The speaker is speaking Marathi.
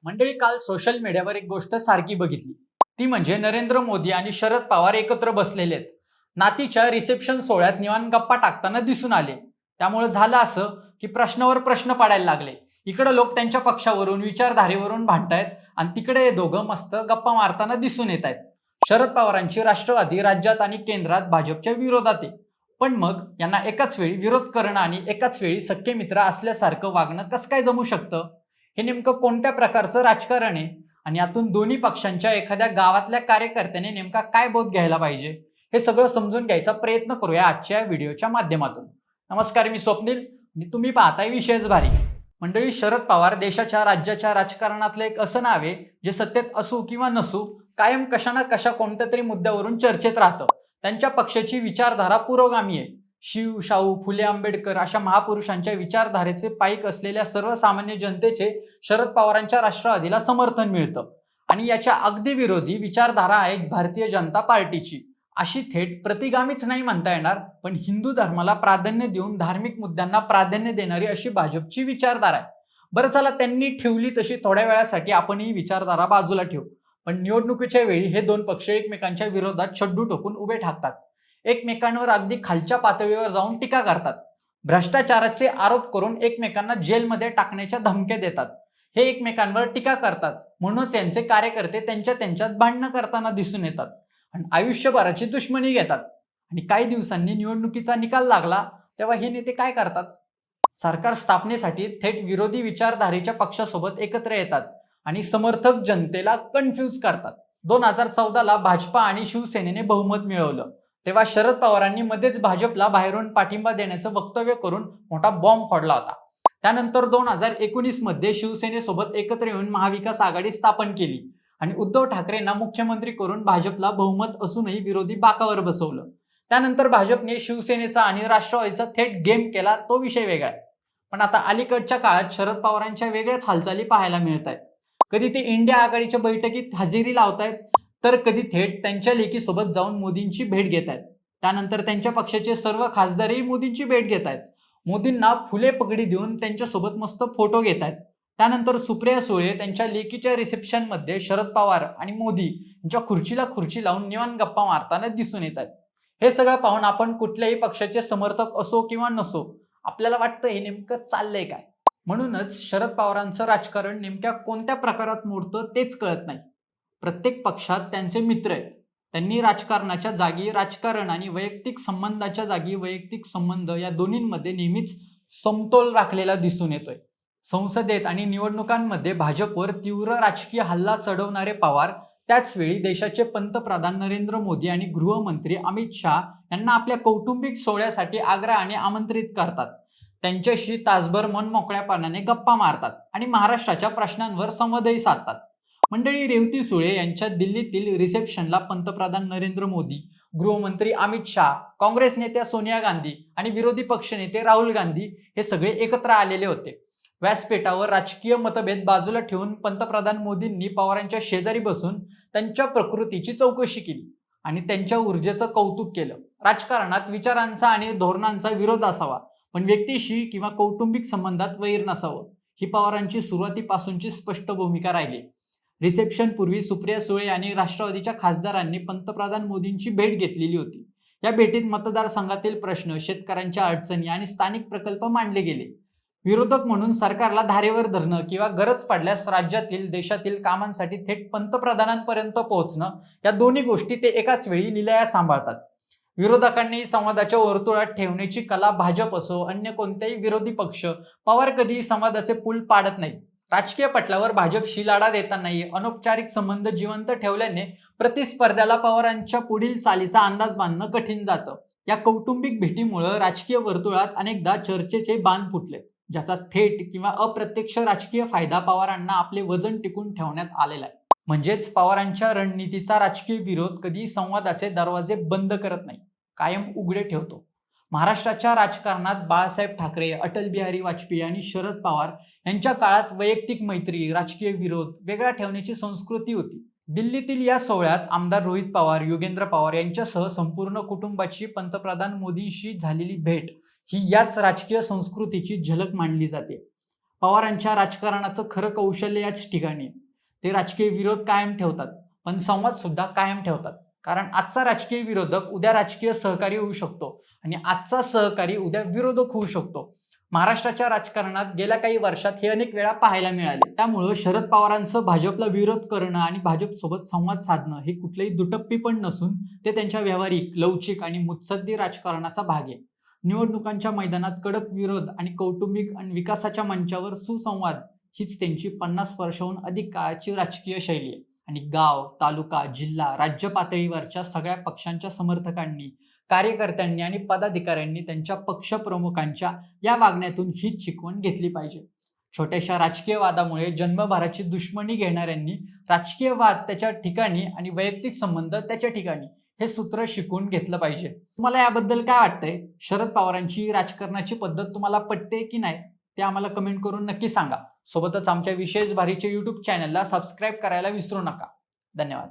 मंडळी, काल सोशल मीडियावर एक गोष्ट सारखी बघितली. ती म्हणजे नरेंद्र मोदी आणि शरद पवार एकत्र बसलेले आहेत. नातीच्या रिसेप्शन सोहळ्यात निवांत गप्पा टाकताना दिसून आले. त्यामुळे झालं असं की प्रश्नावर प्रश्न पडायला लागले. इकडे लोक त्यांच्या पक्षावरून, विचारधारेवरून भांडतायत आणि तिकडे हे दोघं मस्त गप्पा मारताना दिसून येत आहेत. शरद पवारांची राष्ट्रवादी राज्यात आणि केंद्रात भाजपच्या विरोधात आहे. पण मग यांना एकाच वेळी विरोध करणं आणि एकाच वेळी सख्खे मित्र असल्यासारखं वागणं कसं काय जमू शकतं? हे नेमकं कोणत्या प्रकारचं राजकारण आहे आणि यातून दोन्ही पक्षांच्या एखाद्या गावातल्या कार्यकर्त्याने नेमका काय बोध घ्यायला पाहिजे, हे सगळं समजून घ्यायचा प्रयत्न करूया आजच्या व्हिडिओच्या माध्यमातून. नमस्कार, मी स्वप्नील आणि तुम्ही पाहताय विषयच भारी. मंडळी, शरद पवार देशाच्या राज्याच्या राजकारणातलं एक असं नाव आहे जे सत्तेत असू किंवा नसू कायम कशा ना कशा कोणत्या तरी मुद्द्यावरून चर्चेत राहतं. त्यांच्या पक्षाची विचारधारा पुरोगामी आहे. शिव, शाहू, फुले, आंबेडकर अशा महापुरुषांच्या विचारधारेचे पाईक असलेल्या सर्वसामान्य जनतेचे शरद पवारांच्या राष्ट्रवादीला समर्थन मिळतं. आणि याच्या अगदी विरोधी विचारधारा आहे भारतीय जनता पार्टीची. अशी थेट प्रतिगामीच नाही म्हणता येणार, पण हिंदू धर्माला प्राधान्य देऊन धार्मिक मुद्द्यांना प्राधान्य देणारी अशी भाजपची विचारधारा आहे. बरं, चला, त्यांनी ठेवली तशी थोड्या वेळासाठी आपण ही विचारधारा बाजूला ठेवू. पण निवडणुकीच्या वेळी हे दोन पक्ष एकमेकांच्या विरोधात छड्डू ठोकून उभे ठाकतात. एकमेकांवर अगदी खालच्या पातळीवर जाऊन टीका करतात. भ्रष्टाचाराचे आरोप करून एकमेकांना जेलमध्ये टाकण्याच्या धमक्या देतात. हे एकमेकांवर टीका करतात म्हणूनच यांचे कार्यकर्ते त्यांच्यात भांडणं करताना दिसून येतात आणि आयुष्यभराची दुश्मनी घेतात. आणि काही दिवसांनी निवडणुकीचा निकाल लागला तेव्हा हे नेते काय करतात? सरकार स्थापनेसाठी थेट विरोधी विचारधारेच्या पक्षासोबत एकत्र येतात आणि समर्थक जनतेला कन्फ्यूज करतात. 2014ला भाजपा आणि शिवसेनेने बहुमत मिळवलं तेव्हा शरद पवारांनी मध्येच भाजपला बाहेरून पाठिंबा देण्याचं वक्तव्य करून मोठा बॉम्ब फोडला होता. त्यानंतर 2019 मध्ये शिवसेनेसोबत एकत्र येऊन महाविकास आघाडी स्थापन केली आणि उद्धव ठाकरेंना मुख्यमंत्री करून भाजपला बहुमत असूनही विरोधी बाकावर बसवलं. त्यानंतर भाजपने शिवसेनेचा आणि राष्ट्रवादीचा थेट गेम केला, तो विषय वेगळा आहे. पण आता अलीकडच्या काळात शरद पवारांच्या वेगळ्याच हालचाली पाहायला मिळत आहेत. कधी ते इंडिया आघाडीच्या बैठकीत हजेरी लावतायत, तर कधी थेट त्यांच्या लेकीसोबत जाऊन मोदींची भेट घेत आहेत. त्यानंतर त्यांच्या पक्षाचे सर्व खासदारही मोदींची भेट घेत आहेत. मोदींना फुले पगडी देऊन त्यांच्यासोबत मस्त फोटो घेत आहेत. त्यानंतर सुप्रिया सुळे त्यांच्या लेकीच्या रिसेप्शनमध्ये शरद पवार आणि मोदी यांच्या खुर्चीला खुर्ची लावून निवांत गप्पा मारताना दिसून येत आहेत. हे सगळं पाहून आपण कुठल्याही पक्षाचे समर्थक असो किंवा नसो, आपल्याला वाटतं हे नेमकं चाललंय काय? म्हणूनच शरद पवारांचं राजकारण नेमक्या कोणत्या प्रकारात मोडतं तेच कळत नाही. प्रत्येक पक्षात त्यांचे मित्र आहेत. त्यांनी राजकारणाच्या जागी राजकारण आणि वैयक्तिक संबंधाच्या जागी वैयक्तिक संबंध या दोन्हींमध्ये नेहमीच समतोल राखलेला दिसून येतोय. संसदेत आणि निवडणुकांमध्ये भाजपवर तीव्र राजकीय हल्ला चढवणारे पवार त्याचवेळी देशाचे पंतप्रधान नरेंद्र मोदी आणि गृहमंत्री अमित शहा यांना आपल्या कौटुंबिक सोहळ्यासाठी आग्रहाने आमंत्रित करतात. त्यांच्याशी तासभर मनमोकळ्यापणाने गप्पा मारतात आणि महाराष्ट्राच्या प्रश्नांवर संवादही साधतात. मंडळी, रेवती सुळे यांच्या दिल्लीतील रिसेप्शनला पंतप्रधान नरेंद्र मोदी, गृहमंत्री अमित शहा, काँग्रेस नेत्या सोनिया गांधी आणि विरोधी पक्षनेते राहुल गांधी हे सगळे एकत्र आलेले होते. व्यासपीठावर राजकीय मतभेद बाजूला ठेवून पंतप्रधान मोदींनी पवारांच्या शेजारी बसून त्यांच्या प्रकृतीची चौकशी केली आणि त्यांच्या ऊर्जेचं कौतुक केलं. राजकारणात विचारांचा आणि धोरणांचा विरोध असावा, पण व्यक्तीशी किंवा कौटुंबिक संबंधात वैर नसावं, ही पवारांची सुरुवातीपासूनची स्पष्ट भूमिका राहिली. रिसेप्शन पूर्वी सुप्रिया सुळे आणि राष्ट्रवादीच्या खासदारांनी पंतप्रधान मोदींची भेट घेतलेली होती. या भेटीत मतदारसंघातील प्रश्न, शेतकऱ्यांच्या अडचणी आणि स्थानिक प्रकल्प मांडले गेले. विरोधक म्हणून सरकारला धारेवर धरणं किंवा गरज पडल्यास राज्यातील देशातील कामांसाठी थेट पंतप्रधानांपर्यंत पोहोचणं, या दोन्ही गोष्टी ते एकाच वेळी लीलया सांभाळतात. विरोधकांनी संवादाच्या वर्तुळात ठेवण्याची कला भाजप असो अन्य कोणत्याही विरोधी पक्ष, पवार कधीही संवादाचे पूल पाडत नाही. राजकीय पटलावर भाजपशी लढा देतानाही अनौपचारिक संबंध जिवंत ठेवल्याने प्रतिस्पर्ध्याला पवारांच्या पुढील चालीचा अंदाज बांधणं कठीण जातं. या कौटुंबिक भेटीमुळे राजकीय वर्तुळात अनेकदा चर्चेचे बांध फुटले, ज्याचा थेट किंवा अप्रत्यक्ष राजकीय फायदा पवारांना आपले वजन टिकून ठेवण्यात आलेला आहे. म्हणजेच पवारांच्या रणनीतीचा राजकीय विरोध कधी संवादाचे दरवाजे बंद करत नाही, कायम उघडे ठेवतो. महाराष्ट्राच्या राजकारणात बाळासाहेब ठाकरे, अटल बिहारी वाजपेयी आणि शरद पवार यांच्या काळात वैयक्तिक मैत्री, राजकीय विरोध वेगळा ठेवण्याची संस्कृती होती. दिल्लीतील या सोहळ्यात आमदार रोहित पवार, योगेंद्र पवार यांच्यासह संपूर्ण कुटुंबाची पंतप्रधान मोदींशी झालेली भेट ही याच राजकीय संस्कृतीची झलक मानली जाते. पवारांच्या राजकारणाचं खरं कौशल्य याच ठिकाणी आहे. ते राजकीय विरोध कायम ठेवतात, पण संवाद सुद्धा कायम ठेवतात. कारण आजचा राजकीय विरोधक उद्या राजकीय सहकारी होऊ शकतो आणि आजचा सहकारी उद्या विरोधक होऊ शकतो. महाराष्ट्राच्या राजकारणात गेल्या काही वर्षात हे अनेक वेळा पाहायला मिळाले. त्यामुळं शरद पवारांचं भाजपला विरोध करणं आणि भाजपसोबत संवाद साधणं हे कुठलंही दुटप्पी पण नसून ते त्यांच्या व्यावहारिक, लवचिक आणि मुत्सद्दी राजकारणाचा भाग आहे. निवडणुकांच्या मैदानात कडक विरोध आणि कौटुंबिक आणि विकासाच्या मंचावर सुसंवाद हीच त्यांची 50 वर्षाहून अधिक काळाची राजकीय शैली आहे. आणि गाव, तालुका, जिल्हा, राज्य पातळीवरच्या सगळ्या पक्षांच्या समर्थकांनी, कार्यकर्त्यांनी आणि पदाधिकाऱ्यांनी त्यांच्या पक्षप्रमुखांच्या या वागण्यातून हीच शिकवण घेतली पाहिजे. छोट्याशा राजकीय वादामुळे जन्मभराची दुश्मनी घेणाऱ्यांनी राजकीय वाद त्याच्या ठिकाणी आणि वैयक्तिक संबंध त्याच्या ठिकाणी हे सूत्र शिकून घेतलं पाहिजे. तुम्हाला याबद्दल काय वाटतंय? शरद पवारांची राजकारणाची पद्धत तुम्हाला पटते की नाही ते आम्हाला कमेंट करून नक्की सांगा. सोबतच आमच्या विशेष भारीचे YouTube चॅनलला सबस्क्राईब करायला विसरू नका. धन्यवाद.